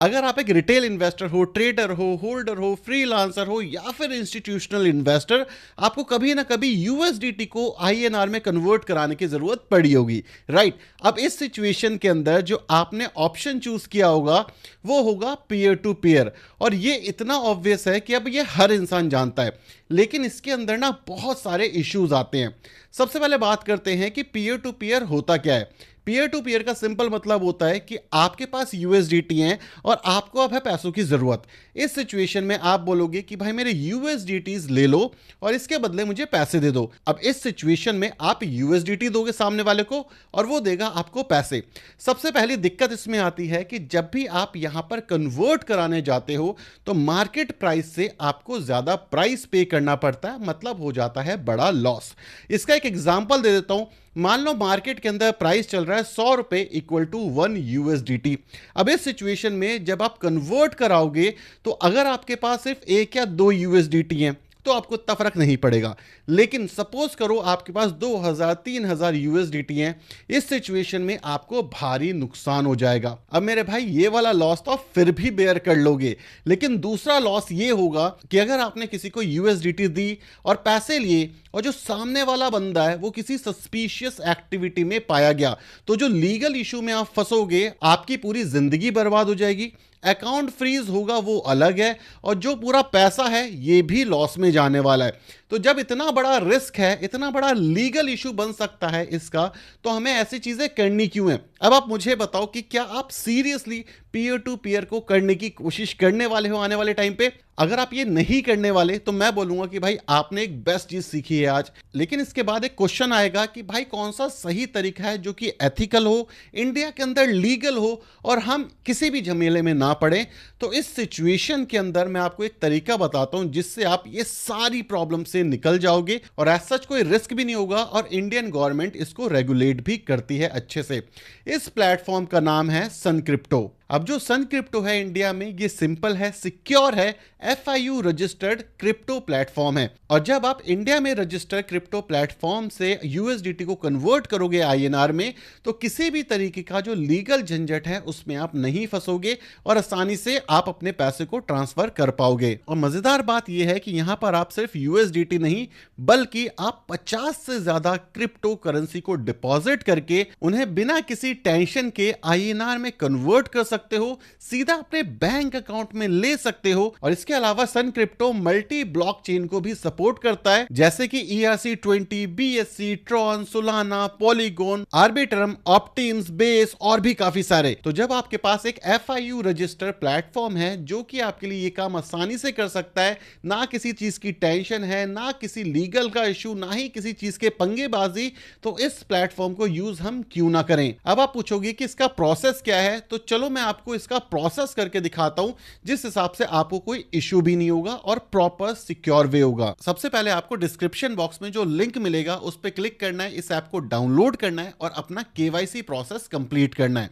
अगर आप एक रिटेल इन्वेस्टर हो, ट्रेडर हो, होल्डर हो, फ्रीलांसर हो या फिर इंस्टीट्यूशनल इन्वेस्टर, आपको कभी ना कभी यूएसडीटी को आईएनआर में कन्वर्ट कराने की जरूरत पड़ी होगी, राइट। अब इस सिचुएशन के अंदर जो आपने ऑप्शन चूज किया होगा वो होगा पीयर टू पीयर, और ये इतना ऑब्वियस है कि अब ये हर इंसान जानता है, लेकिन इसके अंदर ना बहुत सारे इश्यूज आते हैं। सबसे पहले बात करते हैं कि पीयर टू पीयर होता क्या है। पीयर टू पीयर का सिंपल मतलब होता है कि आपके पास यूएसडीटी हैं और आपको अब है पैसों की जरूरत। इस सिचुएशन में आप बोलोगे कि भाई मेरे यूएसडीटीज ले लो और इसके बदले मुझे पैसे दे दो। अब इस सिचुएशन में आप यूएसडीटी दोगे सामने वाले को और वो देगा आपको पैसे। सबसे पहली दिक्कत इसमें आती है कि जब भी आप यहां पर कन्वर्ट कराने जाते हो तो मार्केट प्राइस से आपको ज्यादा प्राइस पे करना पड़ता है, मतलब हो जाता है बड़ा लॉस। इसका एक एग्जांपल दे देता हूं। मान लो मार्केट के अंदर प्राइस चल रहा है 100 रुपए इक्वल टू 1 यूएसडीटी। अब इस सिचुएशन में जब आप कन्वर्ट कराओगे तो अगर आपके पास सिर्फ 1 या 2 यूएसडीटी हैं तो आपको इतना फर्क नहीं पड़ेगा, लेकिन सपोज करो आपके पास 2000 3000 यूएसडीटी हैं, इस सिचुएशन में आपको भारी नुकसान हो जाएगा। अब मेरे भाई ये वाला लॉस तो आप फिर भी बेयर कर लोगे, लेकिन दूसरा लॉस ये होगा कि अगर आपने किसी को यूएसडीटी दी और पैसे लिए और जो सामने वाला बंदा है वो किसी सस्पिशियस एक्टिविटी में पाया गया, तो जो लीगल इशू में आप फंसोगे, आपकी पूरी जिंदगी बर्बाद हो जाएगी। अकाउंट फ्रीज होगा वो अलग है, और जो पूरा पैसा है ये भी लॉस में जाने वाला है। तो जब इतना बड़ा रिस्क है, इतना बड़ा लीगल इशू बन सकता है इसका, तो हमें ऐसी चीजें करनी क्यों है। अब आप मुझे बताओ कि क्या आप सीरियसली पीयर टू पीयर को करने की कोशिश करने वाले हो आने वाले टाइम पे? अगर आप ये नहीं करने वाले तो मैं बोलूंगा कि भाई आपने एक बेस्ट चीज सीखी है आज, लेकिन इसके बाद एक क्वेश्चन आएगा कि भाई कौन सा सही तरीका है जो कि एथिकल हो, इंडिया के अंदर लीगल हो और हम किसी भी झमेले में ना पड़े। तो इस सिचुएशन के अंदर मैं आपको एक तरीका बताता हूं जिससे आप ये सारी प्रॉब्लम से निकल जाओगे और एज सच कोई रिस्क भी नहीं होगा, और इंडियन गवर्नमेंट इसको रेगुलेट भी करती है अच्छे से। इस प्लेटफॉर्म का नाम है सन क्रिप्टो। अब जो सन क्रिप्टो है इंडिया में, ये सिंपल है, सिक्योर है, एफआईयू रजिस्टर्ड क्रिप्टो प्लेटफॉर्म है। और जब आप इंडिया में रजिस्टर्ड क्रिप्टो प्लेटफॉर्म से यूएसडीटी को कन्वर्ट करोगे आईएनआर में, तो किसी भी तरीके का जो लीगल झंझट है उसमें आप नहीं फंसोगे और आसानी से आप अपने पैसे को ट्रांसफर कर पाओगे। और मजेदार बात यह है कि यहां पर आप सिर्फ यूएसडीटी नहीं बल्कि आप 50 से ज्यादा क्रिप्टो करेंसी को डिपॉजिट करके उन्हें बिना किसी टेंशन के आईएनआर में कन्वर्ट कर सकते हो, सीधा अपने बैंक अकाउंट में ले सकते हो। और इसके अलावा सन क्रिप्टो मल्टी ब्लॉकचेन को भी सपोर्ट करता है, जैसे कि ERC20, BSC, Tron, Solana, Polygon, Arbitrum, Optimism, Base और भी काफी सारे। तो जब आपके पास एक FIU रजिस्टर्ड प्लेटफॉर्म है जो कि आपके लिए ये काम आसानी से कर सकता है, ना किसी चीज की टेंशन है, ना किसी लीगल का इशू, ना ही किसी चीज के पंगेबाजी, तो इस प्लेटफॉर्म को यूज हम क्यों ना करें। अब आप पूछोगे कि इसका प्रोसेस क्या है, तो चलो मैं आपको इसका प्रोसेस करके दिखाता हूं जिस हिसाब से आपको कोई इशू भी नहीं होगा और प्रॉपर सिक्योर वे होगा। सबसे पहले आपको डिस्क्रिप्शन बॉक्स में जो लिंक मिलेगा उस पर क्लिक करना है, इस ऐप को डाउनलोड करना है और अपना केवाईसी प्रोसेस कंप्लीट करना है।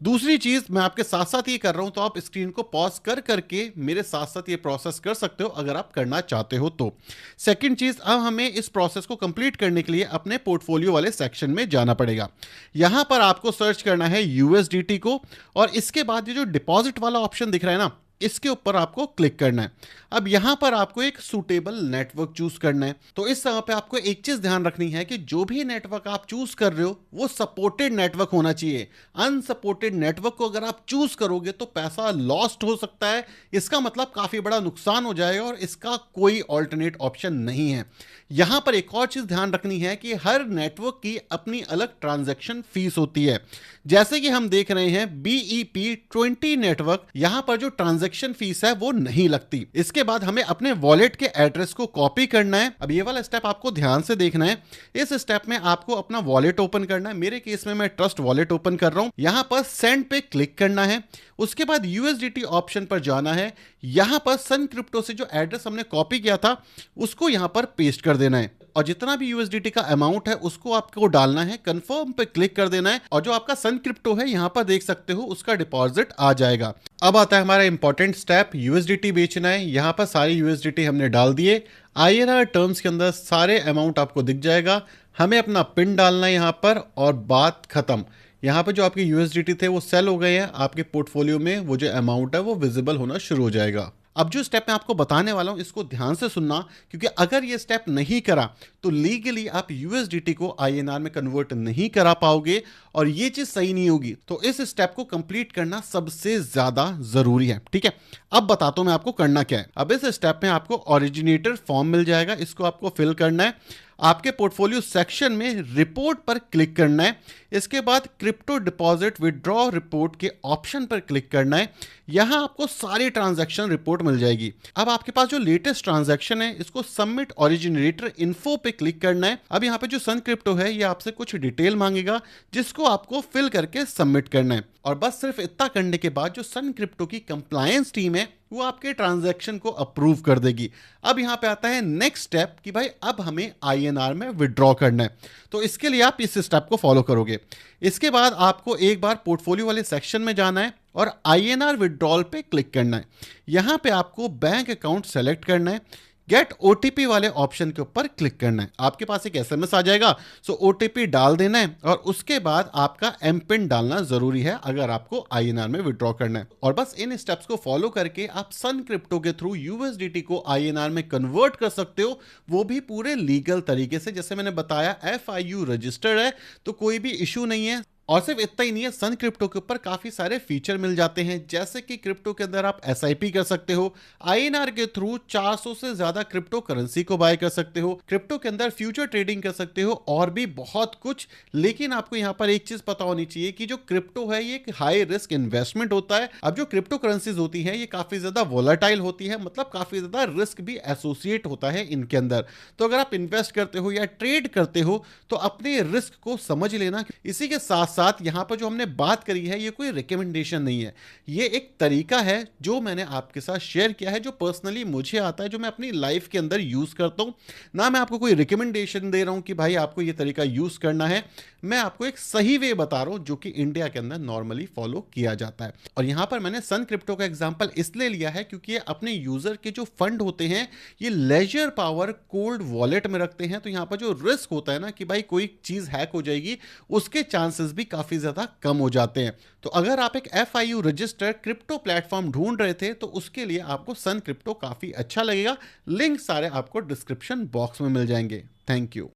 दूसरी चीज मैं आपके साथ साथ ये कर रहा हूं, तो आप स्क्रीन को पॉज कर करके मेरे साथ साथ ये प्रोसेस कर सकते हो अगर आप करना चाहते हो तो। सेकंड चीज, अब हमें इस प्रोसेस को कंप्लीट करने के लिए अपने पोर्टफोलियो वाले सेक्शन में जाना पड़ेगा। यहां पर आपको सर्च करना है यूएसडीटी को, और इसके बाद ये जो डिपॉजिट वाला ऑप्शन दिख रहा है ना, इसके ऊपर आपको क्लिक करना है। अब यहां पर आपको एक सूटेबल नेटवर्क चूज करना है। तो इस समय पे आपको एक चीज ध्यान रखनी है कि जो भी नेटवर्क आप चूज कर रहे हो वो सपोर्टेड नेटवर्क होना चाहिए। अनसपोर्टेड नेटवर्क को अगर आप चूज करोगे तो पैसा लॉस्ट हो सकता है, इसका मतलब काफी बड़ा नुकसान हो जाएगा और इसका कोई ऑल्टरनेट ऑप्शन नहीं है। यहां पर एक और चीज ध्यान रखनी है कि हर नेटवर्क की अपनी अलग ट्रांजैक्शन फीस होती है। जैसे कि हम देख रहे हैं BEP20 नेटवर्क, यहां पर जो ट्रांजैक्शन फीस है वो नहीं लगती। इसके बाद हमें अपने वॉलेट के एड्रेस को कॉपी करना है। अब ये वाला स्टेप आपको ध्यान से देखना है। इस स्टेप में आपको अपना वॉलेट ओपन करना है। मेरे केस में मैं ट्रस्ट वॉलेट ओपन कर रहा हूं। यहां पर सेंड पे क्लिक करना है। उसके बाद यूएसडीटी ऑप्शन पर जाना है। यहां पर सन क्रिप्टो से जो एड्रेस हमने कॉपी किया था उसको यहां पर पेस्ट कर देना है, और जितना भी यूएसडीटी का अमाउंट है उसको आपको डालना है। कंफर्म पे क्लिक कर देना है, और जो आपका सन क्रिप्टो है यहां पर देख सकते हो उसका डिपॉजिट आ जाएगा। अब आता है हमारा इंपॉर्टेंट स्टेप, यूएसडीटी बेचना है। यहां पर सारे यूएसडीटी हमने डाल दिए। आईएनआर टर्म्स के अंदर सारे अमाउंट आपको दिख जाएगा। हमें अपना पिन डालना है यहां पर और बात खत्म। यहाँ पे जो आपके यूएसडीटी थे वो सेल हो गए हैं, आपके पोर्टफोलियो में वो जो अमाउंट है वो विजिबल होना शुरू हो जाएगा। अब जो स्टेप मैं आपको बताने वाला हूं इसको ध्यान से सुनना, क्योंकि अगर ये स्टेप नहीं करा तो लीगली आप यूएसडीटी को आईएनआर में कन्वर्ट नहीं करा पाओगे और ये चीज सही नहीं होगी। तो इस स्टेप को कंप्लीट करना सबसे ज्यादा जरूरी है, ठीक है। अब बताता हूं मैं आपको करना क्या है। अब इस स्टेप में आपको ओरिजिनेटर फॉर्म मिल जाएगा, इसको आपको फिल करना है। आपके पोर्टफोलियो सेक्शन में रिपोर्ट पर क्लिक करना है। इसके बाद क्रिप्टो डिपॉजिट विड्रॉ रिपोर्ट के ऑप्शन पर क्लिक करना है। यहां आपको सारी ट्रांजैक्शन रिपोर्ट मिल जाएगी। अब आपके पास जो लेटेस्ट ट्रांजैक्शन है इसको सबमिट ओरिजिनेटर इन्फो पे क्लिक करना है। अब यहां पे जो सन क्रिप्टो है ये आपसे कुछ डिटेल मांगेगा जिसको आपको फिल करके सबमिट करना है। और बस सिर्फ इतना करने के बाद जो सन क्रिप्टो की कंप्लायंस टीम है वो आपके ट्रांजैक्शन को अप्रूव कर देगी। अब यहां पे आता है नेक्स्ट स्टेप कि भाई अब हमें आईएनआर में विड्रॉ करना है। तो इसके लिए आप इस स्टेप को फॉलो करोगे। इसके बाद आपको एक बार पोर्टफोलियो वाले सेक्शन में जाना है और आईएनआर विड्रॉल पे क्लिक करना है। यहां पे आपको बैंक अकाउंट सेलेक्ट करना है। गेट ओटीपी वाले ऑप्शन के ऊपर क्लिक करना है। आपके पास एक एसएमएस आ जाएगा, सो ओटीपी डाल देना है और उसके बाद आपका एम पिन डालना जरूरी है अगर आपको आईएनआर में विड्रॉ करना है। और बस इन स्टेप्स को फॉलो करके आप सन क्रिप्टो के थ्रू यूएसडीटी को आईएनआर में कन्वर्ट कर सकते हो, वो भी पूरे लीगल तरीके से। जैसे मैंने बताया एफआईयू रजिस्टर्ड है तो कोई भी इशू नहीं है। और सिर्फ इतना ही नहीं है, सन क्रिप्टो के ऊपर काफी सारे फीचर मिल जाते हैं, जैसे कि क्रिप्टो के अंदर आप एसआईपी कर सकते हो, आईएनआर के थ्रू 400 से ज्यादा क्रिप्टो करेंसी को बाय कर सकते हो, क्रिप्टो के अंदर फ्यूचर ट्रेडिंग कर सकते हो और भी बहुत कुछ। लेकिन आपको यहां पर एक चीज पता होनी चाहिए कि जो क्रिप्टो है ये एक हाई रिस्क इन्वेस्टमेंट होता है। अब जो क्रिप्टो करेंसीज होती है ये काफी ज्यादा वोलाटाइल होती है, मतलब काफी ज्यादा रिस्क भी एसोसिएट होता है इनके अंदर। तो अगर आप इन्वेस्ट करते हो या ट्रेड करते हो तो अपने रिस्क को समझ लेना। इसी के साथ साथ यहां पर जो हमने बात करी है ये कोई रिकमेंडेशन नहीं है, ये एक तरीका है जो मैंने आपके साथ शेयर किया है, जो पर्सनली मुझे आता है, जो मैं अपनी लाइफ के अंदर यूज करता हूं। ना मैं आपको कोई रिकमेंडेशन दे रहा हूं कि भाई आपको ये तरीका यूज करना है, मैं आपको एक सही वे बता रहा हूं जो कि इंडिया के अंदर नॉर्मली फॉलो किया जाता है। और यहां पर मैंने सन क्रिप्टो का एग्जांपल इसलिए लिया है क्योंकि ये अपने यूजर के जो फंड होते हैं ये लेजर पावर कोल्ड वॉलेट में रखते हैं। तो यहां पर जो रिस्क होता है ना कि भाई कोई चीज हैक हो जाएगी, उसके चांसेस भी काफी ज्यादा कम हो जाते हैं। तो अगर आप एक एफआईयू रजिस्टर्ड क्रिप्टो प्लेटफॉर्म ढूंढ रहे थे तो उसके लिए आपको सन क्रिप्टो काफी अच्छा लगेगा। लिंक सारे आपको डिस्क्रिप्शन बॉक्स में मिल जाएंगे। Thank you.